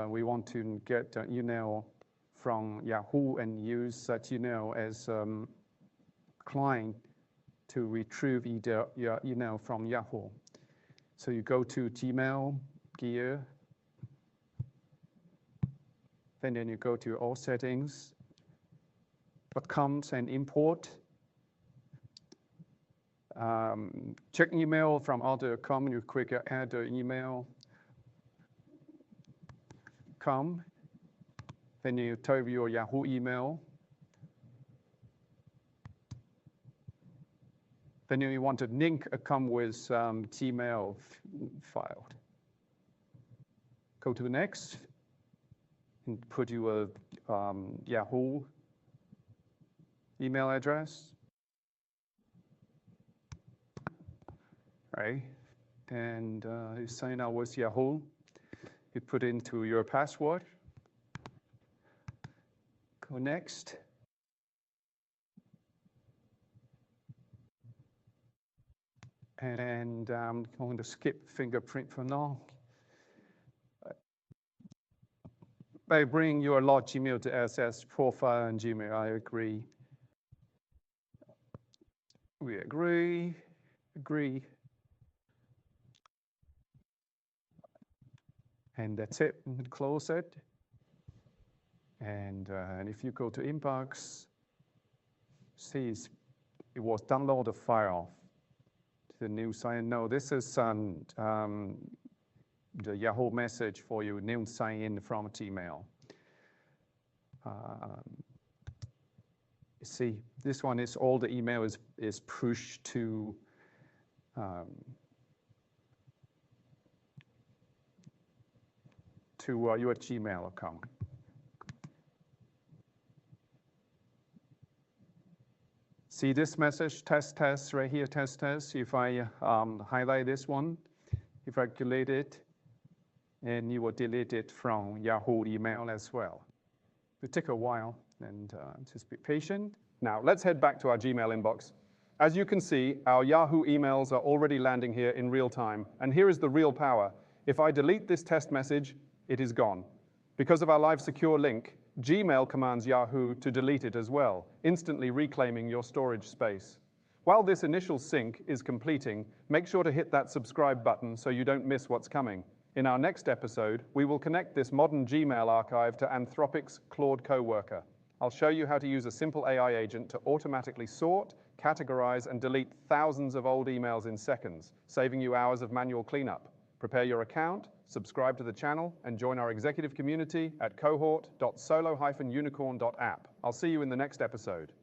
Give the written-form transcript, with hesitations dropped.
we want to get email from Yahoo and use that email as client to retrieve your email from Yahoo. So you go to Gmail, Gear, and then you go to all settings, accounts and import. Check email from other account, you click add the email, then you type your Yahoo email. Then you want to link account with Gmail file. Go to the next and put your Yahoo email address. Right, and you sign out with Yahoo. You put into your password. Go next. And I'm going to skip fingerprint for now. By bring your log Gmail to access profile and Gmail, I agree. We agree. And that's it, close it. And if you go to Inbox, see it was download the file to the new sign. No, this is the Yahoo message for you, new sign in from Gmail. See, this one is all the email is pushed to your Gmail account. See this message, test right here, test. If I highlight this one, if I delete it, and you will delete it from Yahoo email as well. It'll take a while, and just be patient. Now, let's head back to our Gmail inbox. As you can see, our Yahoo emails are already landing here in real time, and here is the real power. If I delete this test message, it is gone. Because of our live secure link, Gmail commands Yahoo to delete it as well, instantly reclaiming your storage space. While this initial sync is completing, make sure to hit that subscribe button so you don't miss what's coming. In our next episode, we will connect this modern Gmail archive to Anthropic's Claude Coworker. I'll show you how to use a simple AI agent to automatically sort, categorize, and delete thousands of old emails in seconds, saving you hours of manual cleanup. Prepare your account, subscribe to the channel, and join our executive community at cohort.solo-unicorn.app. I'll see you in the next episode.